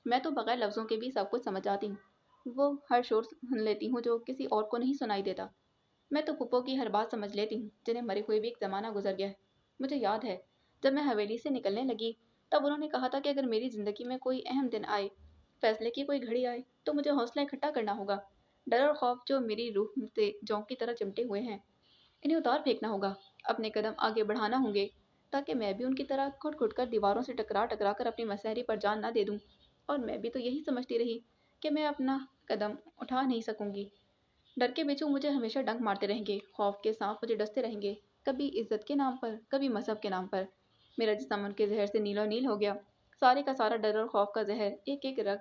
میں تو بغیر لفظوں کے بھی سب کچھ سمجھ جاتی ہوں، وہ ہر شور سن لیتی ہوں جو کسی اور کو نہیں سنائی دیتا۔ میں تو پھپھو کی ہر بات سمجھ لیتی ہوں، جنہیں مرے ہوئے بھی ایک زمانہ گزر گیا ہے۔ مجھے یاد ہے، جب میں حویلی سے نکلنے لگی تب انہوں نے کہا تھا کہ اگر میری زندگی میں کوئی اہم دن آئے، فیصلے کی کوئی گھڑی آئے، تو مجھے حوصلہ اکٹھا کرنا ہوگا۔ ڈر اور خوف جو میری روح سے جونک کی طرح چمٹے ہوئے ہیں، انہیں اتار پھینکنا ہوگا، اپنے قدم آگے بڑھانا ہوں گے، تاکہ میں بھی ان کی طرح گھٹ گھٹ کر دیواروں سے ٹکرا ٹکرا کر اپنی مسحری پر جان نہ دے دوں۔ اور میں بھی تو یہی سمجھتی رہی کہ میں اپنا قدم اٹھا نہیں سکوں گی۔ ڈر کے بچھو مجھے ہمیشہ ڈنک مارتے رہیں گے، خوف کے سانپ مجھے ڈستے رہیں گے، کبھی عزت کے نام پر، کبھی مذہب کے نام پر۔ میرا جسم ان کے زہر سے نیلو نیل ہو گیا، سارے کا سارا ڈر اور خوف کا زہر ایک ایک رگ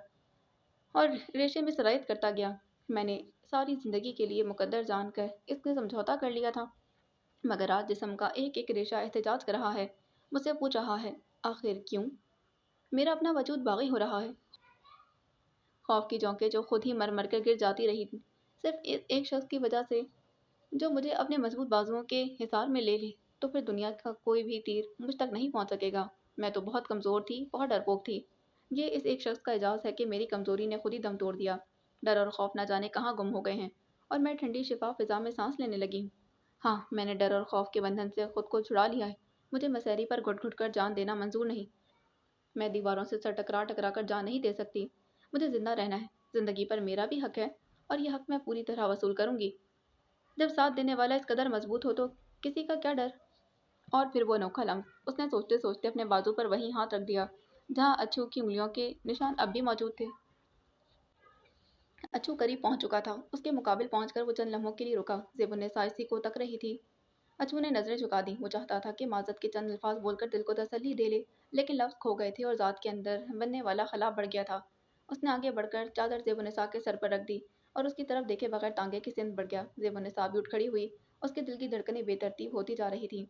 اور ریشے میں سرایت کرتا گیا۔ میں نے ساری زندگی کے لیے مقدر جان کر اس سے سمجھوتا کر لیا تھا، مگر آج جسم کا ایک ایک ریشہ احتجاج کر رہا ہے، مجھ سے پوچھ رہا ہے، آخر کیوں؟ میرا اپنا وجود باغی ہو رہا ہے۔ خوف کی جونکیں جو خود ہی مر مر کر گر جاتی رہی تھی، صرف ایک شخص کی وجہ سے، جو مجھے اپنے مضبوط بازوؤں کے حصار میں لے لے، تو پھر دنیا کا کوئی بھی تیر مجھ تک نہیں پہنچ سکے گا۔ میں تو بہت کمزور تھی، بہت ڈرپوک تھی۔ یہ اس ایک شخص کا اعزاز ہے کہ میری کمزوری نے خود ہی دم توڑ دیا۔ ڈر اور خوف نہ جانے کہاں گم ہو گئے ہیں، اور میں ٹھنڈی شفاف فضا میں سانس لینے لگی ہوں۔ ہاں، میں نے ڈر اور خوف کے بندھن سے خود کو چھڑا لیا ہے۔ مجھے مسحری پر گھٹ گھٹ کر جان دینا منظور نہیں۔ میں دیواروں سے سر ٹکرا ٹکرا کر جان نہیں دے سکتی۔ مجھے زندہ رہنا ہے، زندگی پر میرا بھی حق ہے، اور یہ حق میں پوری طرح وصول کروں گی۔ جب ساتھ دینے والا اس قدر مضبوط ہو تو کسی کا کیا ڈر؟ اور پھر وہ انوکھا لمس، اس نے سوچتے سوچتے اپنے بازو پر وہیں ہاتھ رکھ دیا جہاں اچھو کی انگلیوں کے نشان اب بھی موجود تھے۔ اچھو قریب پہنچ چکا تھا، اس کے مقابل پہنچ کر وہ چند لمحوں کے لیے رکا۔ زیب النساء اسی کو تک رہی تھی۔ اچھو نے نظریں جھکا دیں، وہ چاہتا تھا کہ معذرت کے چند الفاظ بول کر دل کو تسلی دے لے، لیکن لفظ کھو گئے تھے اور ذات کے اندر بننے والا خلا بڑھ گیا تھا۔ اس نے آگے بڑھ کر چادر زیب النساء کے سر پر رکھ دی اور اس کی طرف دیکھے بغیر تانگے کی سمت بڑھ گیا۔ زیب النساء بھی اٹھ کھڑی ہوئی، اس کے دل کی دھڑکنیں بے ترتیب ہوتی جا رہی تھیں۔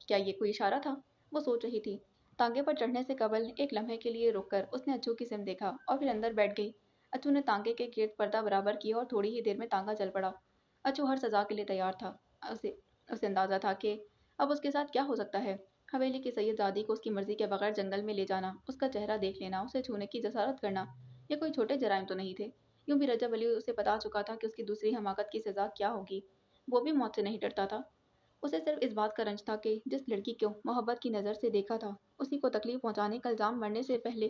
کیا یہ کوئی اشارہ تھا؟ وہ سوچ رہی تھی۔ تانگے پر چڑھنے سے قبل ایک لمحے کے لیے رک کر اس نے اچھو کی سمت دیکھا اور پھر اندر بیٹھ گئی۔ اچھو نے تانگے کے گرد پردہ برابر کیا اور تھوڑی ہی دیر میں تانگا چل پڑا۔ اچھو ہر سزا کے لیے تیار تھا۔ اسے اندازہ تھا کہ اب اس کے ساتھ کیا ہو سکتا ہے۔ حویلی کی سید زادی کو اس کی مرضی کے بغیر جنگل میں لے جانا، اس کا چہرہ دیکھ لینا، اسے چھونے کی جسارت کرنا، یہ کوئی چھوٹے جرائم تو نہیں تھے۔ یوں بھی رجب علی اسے بتا چکا تھا کہ اس کی دوسری حماقت کی سزا کیا ہوگی۔ وہ بھی موت سے نہیں ڈرتا تھا۔ اسے صرف اس بات کا رنج تھا کہ جس لڑکی کو محبت کی نظر سے دیکھا تھا، اسی کو تکلیف پہنچانے کا الزام مرنے سے پہلے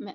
میں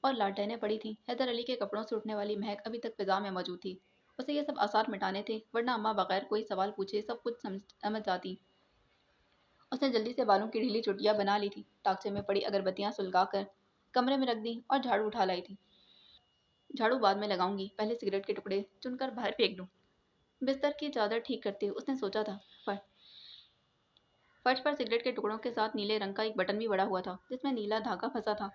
اور لالٹینیں پڑی تھیں۔ حیدر علی کے کپڑوں سے اٹھنے والی مہک ابھی تک فضا میں موجود تھی۔ اسے یہ سب آثار مٹانے تھے، ورنہ اماں بغیر کوئی سوال پوچھے سب کچھ سمجھ جاتی۔ اس نے جلدی سے بالوں کی ڈھیلی چٹیاں بنا لی تھی، ٹاکچے میں پڑی اگربتیاں سلگا کر کمرے میں رکھ دیں اور جھاڑو اٹھا لائی تھی۔ جھاڑو بعد میں لگاؤں گی، پہلے سگریٹ کے ٹکڑے چن کر باہر پھینک دوں۔ بستر کی چادر ٹھیک کرتے اس نے سوچا تھا۔ فرش پر سگریٹ کے ٹکڑوں کے ساتھ نیلے رنگ کا ایک بٹن بھی بڑا ہوا تھا جس میں نیلا دھاگا پھنسا تھا۔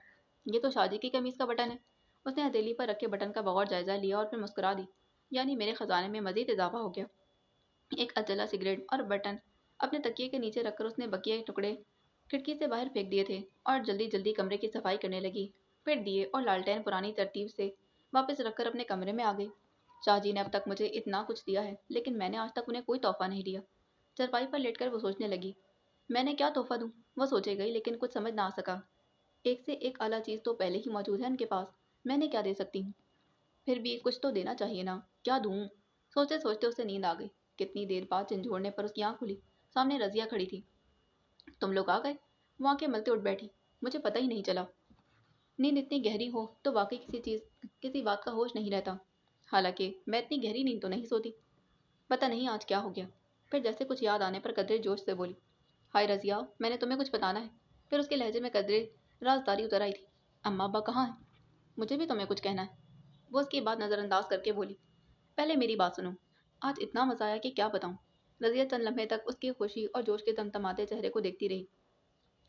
یہ تو شادی کی قمیص کا بٹن ہے۔ اس نے ہتھیلی پر رکھے بٹن کا بغور جائزہ لیا اور پھر مسکرا دی۔ یعنی میرے خزانے میں مزید اضافہ ہو گیا۔ ایک اجلا سگریٹ اور بٹن اپنے تکیے کے نیچے رکھ کر اس نے بقیہ ٹکڑے کھڑکی سے باہر پھینک دیے تھے اور جلدی جلدی کمرے کی صفائی کرنے لگی۔ پھر دیے اور لالٹین پرانی ترتیب سے واپس رکھ کر اپنے کمرے میں آ گئی۔ شاہ جی نے اب تک مجھے اتنا کچھ دیا ہے، لیکن میں نے آج تک انہیں کوئی تحفہ نہیں دیا۔ چرپائی پر لیٹ کر وہ سوچنے لگی، میں نے کیا تحفہ دوں؟ وہ سوچے گئی لیکن کچھ سمجھ نہ آ سکا۔ ایک سے ایک اعلیٰ چیز تو پہلے ہی موجود ہے ان کے پاس، میں نے کیا دے سکتی ہوں؟ پھر بھی کچھ تو دینا چاہیے نا، کیا دوں؟ سوچتے سوچتے اسے نیند آ گئی۔ کتنی دیر بعد جھنجھوڑنے پر اس کی آنکھ کھلی۔ سامنے رضیہ کھڑی تھی۔ تم لوگ آ گئے؟ وہ آنکھیں ملتے اٹھ بیٹھی۔ مجھے پتہ ہی نہیں چلا۔ نیند اتنی گہری ہو تو واقعی کسی بات کا ہوش نہیں رہتا۔ حالانکہ میں اتنی گہری نیند تو نہیں سوتی۔ پتہ نہیں آج کیا ہو گیا۔ پھر جیسے کچھ یاد آنے پر قدرے جوش سے بولی، ہائے رضیہ، میں نے تمہیں کچھ بتانا ہے۔ پھر اس کے لہجے میں قدرے رازداری اتر آئی تھی۔ اماں ابا کہاں ہیں؟ مجھے بھی تمہیں کچھ کہنا ہے۔ وہ اس کی بات نظر انداز کر کے بولی، پہلے میری بات سنو۔ آج اتنا مزہ آیا کہ کیا بتاؤں۔ رضیہ چند لمحے تک اس کی خوشی اور جوش کے تمتماتے چہرے کو دیکھتی رہی۔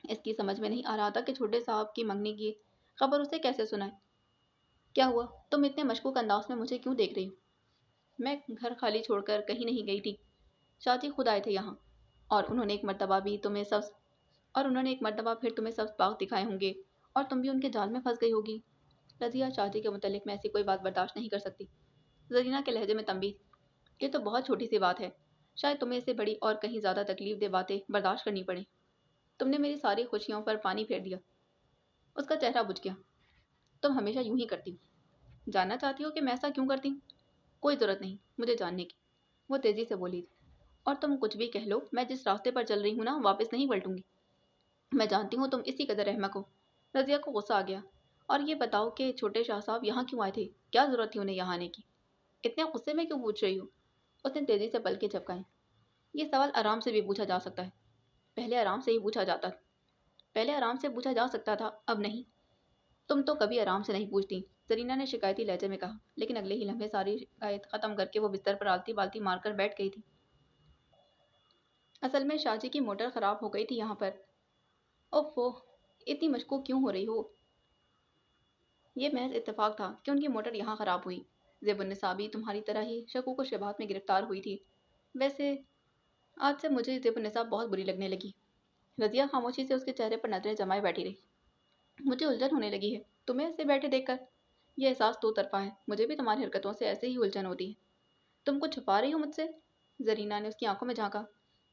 اس کی سمجھ میں نہیں آ رہا تھا کہ چھوٹے صاحب کی منگنی کی خبر اسے کیسے سنائے۔ کیا ہوا؟ تم اتنے مشکوک انداز میں مجھے کیوں دیکھ رہی ہو؟ میں گھر خالی چھوڑ کر کہیں نہیں گئی تھی۔ شاہ جی خود آئے تھے یہاں، اور انہوں نے ایک مرتبہ پھر تمہیں سبز باغ دکھائے ہوں گے، اور تم بھی ان کے جال میں پھنس گئی ہوگی۔ رضیہ شاہ جی کے متعلق میں ایسی کوئی بات برداشت نہیں کر سکتی۔ زرینہ کے لہجے میں تنبیہ، یہ تو بہت چھوٹی سی بات ہے، شاید تمہیں اس سے بڑی اور کہیں زیادہ تکلیف دہ باتیں برداشت کرنی پڑیں۔ تم نے میری ساری خوشیوں پر پانی پھیر دیا۔ اس کا چہرہ بجھ گیا۔ تم ہمیشہ یوں ہی کرتی ہو۔ جاننا چاہتی ہو کہ میں ایسا کیوں کرتی ہوں؟ کوئی ضرورت نہیں مجھے جاننے کی، وہ تیزی سے بولی تھی۔ اور تم کچھ بھی کہہ لو، میں جس راستے پر چل رہی ہوں نا، واپس نہیں پلٹوں گی۔ میں جانتی ہوں تم اسی قدر احمق ہو۔ رضیہ کو غصہ آ گیا۔ اور یہ بتاؤ کہ چھوٹے شاہ صاحب یہاں کیوں آئے تھے؟ کیا ضرورت تھی انہیں یہاں آنے کی؟ اتنے غصے میں کیوں پوچھ رہی ہو؟ اس نے تیزی سے پلکیں جھپکائیں۔ یہ سوال آرام سے بھی پوچھا جا سکتا ہے۔ پہلے آرام سے پوچھا جا سکتا تھا، اب نہیں۔ تم تو کبھی آرام سے نہیں پوچھتی، زرینہ نے شکایتی لہجے میں کہا، لیکن اگلے ہی لمحے ساری شکایت ختم کر کے وہ بستر پر آلتی بالتی مار کر بیٹھ گئی تھی۔ اصل میں شاہ جی کی موٹر خراب ہو گئی تھی یہاں پر۔ اوفو، اتنی مشکوک کیوں ہو رہی ہو؟ یہ محض اتفاق تھا کہ ان کی موٹر یہاں خراب ہوئی۔ زیب النساء بھی تمہاری طرح ہی شکوک و شبہات میں گرفتار ہوئی تھی۔ ویسے آج سے مجھے زیب النساء بہت بری لگنے لگی۔ رضیہ خاموشی سے اس کے چہرے پر نظریں جمائے بیٹھی رہی۔ مجھے الجھن ہونے لگی ہے تمہیں ایسے بیٹھے دیکھ کر۔ یہ احساس دو طرفہ ہے، مجھے بھی تمہاری حرکتوں سے ایسے ہی الجھن ہوتی ہے۔ تم کچھ چھپا رہی ہو مجھ سے؟ زرینہ نے اس کی آنکھوں میں جھانکا۔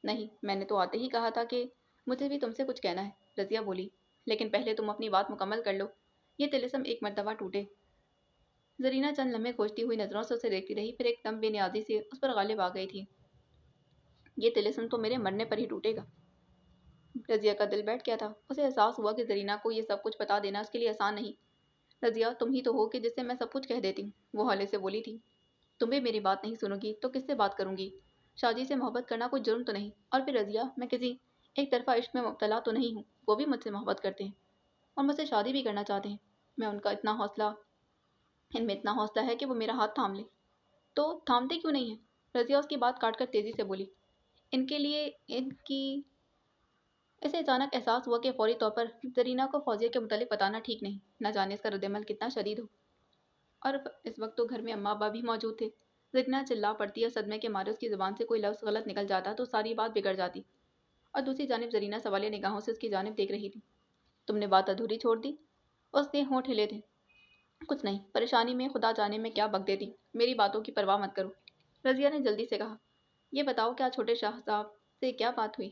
نہیں، میں نے تو آتے ہی کہا تھا کہ مجھے بھی تم سے کچھ کہنا ہے، رضیہ بولی، لیکن پہلے تم اپنی بات مکمل کر لو۔ یہ طلسم ایک مرتبہ ٹوٹے۔ زرینہ چند لمحے کھوجتی ہوئی نظروں سے اسے دیکھتی رہی، پھر ایک دم بے نیازی سے اس پر غالب آ گئی تھی۔ یہ طلسم تو میرے مرنے پر ہی ٹوٹے گا۔ رضیہ کا دل بیٹھ گیا تھا۔ اسے احساس ہوا کہ زرینہ کو یہ سب کچھ بتا دینا اس کے لیے آسان نہیں۔ رضیہ، تم ہی تو ہو کہ جس سے میں سب کچھ کہہ دیتی ہوں، وہ ہولے سے بولی تھی۔ تم بھی میری بات نہیں سنو گی تو کس سے بات کروں گی؟ شاہ جی سے محبت کرنا کوئی جرم تو نہیں، اور پھر رضیہ، میں کسی ایک طرفہ عشق میں مبتلا تو نہیں ہوں، وہ بھی مجھ سے محبت کرتے ہیں اور مجھ سے شادی بھی کرنا چاہتے ہیں۔ میں ان میں اتنا حوصلہ ہے کہ وہ میرا ہاتھ تھام لیں۔ تو تھامتے کیوں نہیں ہیں؟ رضیہ اس کی بات کاٹ کر تیزی سے بولی، اسے اچانک احساس ہوا کہ فوری طور پر زرینہ کو فوزیہ کے متعلق بتانا ٹھیک نہیں، نہ جانے اس کا رد عمل کتنا شدید ہو۔ اور اس وقت تو گھر میں اماں ابا بھی موجود تھے۔ زرینہ چلا پڑتی اور صدمے کے مارے اس کی زبان سے کوئی لفظ غلط نکل جاتا تو ساری بات بگڑ جاتی۔ اور دوسری جانب زرینہ سوالیہ نگاہوں سے اس کی جانب دیکھ رہی تھی۔ تم نے بات ادھوری چھوڑ دی؟ اس نے ہونٹ ہلے تھے۔ کچھ نہیں، پریشانی میں خدا جانے میں کیا بک دیتی، میری باتوں کی پرواہ مت کرو، رضیہ نے جلدی سے کہا۔ یہ بتاؤ کیا چھوٹے شاہ صاحب سے کیا بات ہوئی؟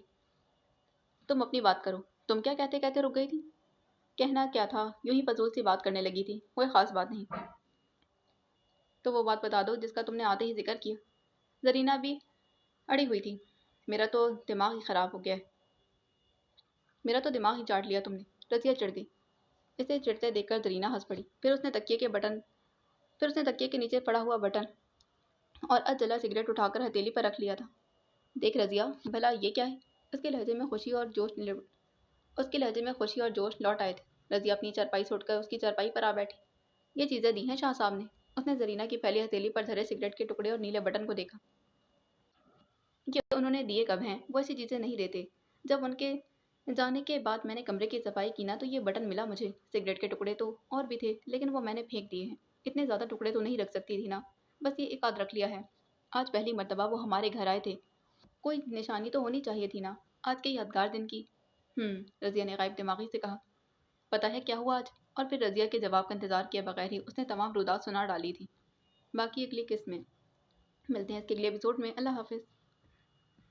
تم اپنی بات کرو، تم کیا کہتے کہتے رک گئی تھی؟ کہنا کیا تھا، یوں ہی فضول سی بات کرنے لگی تھی، کوئی خاص بات نہیں۔ تو وہ بات بتا دو جس کا تم نے آتے ہی ذکر کیا۔ زرینہ بھی اڑی ہوئی تھی۔ میرا تو دماغ ہی خراب ہو گیا ہے۔ میرا تو دماغ ہی چاٹ لیا تم نے، رضیہ چڑھ گئی۔ اسے چڑھتے دیکھ کر زرینہ ہنس پڑی۔ پھر اس نے تکیے کے نیچے پڑا ہوا بٹن اور جلا سگریٹ اٹھا کر ہتھیلی پر رکھ لیا تھا۔ دیکھ رضیہ، بھلا یہ کیا ہے؟ اس کے لہجے میں خوشی اور جوش لوٹ آئے تھے۔ رضیہ اپنی چارپائی سے اٹھ کر اس کی چارپائی پر آ بیٹھی۔ یہ چیزیں دی ہیں شاہ صاحب نے؟ اس نے زرینہ کی پھیلی ہتھیلی پر دھرے سگریٹ کے ٹکڑے اور نیلے بٹن کو دیکھا۔ یہ انہوں نے دیے کب ہیں؟ وہ ایسی چیزیں نہیں دیتے۔ جب ان کے جانے کے بعد میں نے کمرے کی صفائی کی نا تو یہ بٹن ملا مجھے۔ سگریٹ کے ٹکڑے تو اور بھی تھے لیکن وہ میں نے پھینک دیے ہیں۔ اتنے زیادہ ٹکڑے تو نہیں رکھ سکتی تھی نا، بس یہ ایک آدھ رکھ لیا ہے۔ آج پہلی مرتبہ وہ ہمارے گھر آئے تھے، کوئی نشانی تو ہونی چاہیے تھی نا آج کے یادگار دن کی۔ رضیہ نے غائب دماغی سے کہا۔ پتہ ہے کیا ہوا آج؟ اور پھر رضیہ کے جواب کا انتظار کیے بغیر ہی اس نے تمام رودات سنا ڈالی تھی۔ باقی اگلی قسط میں ملتے ہیں اس کے اگلے ایپیسوڈ میں۔ اللہ حافظ۔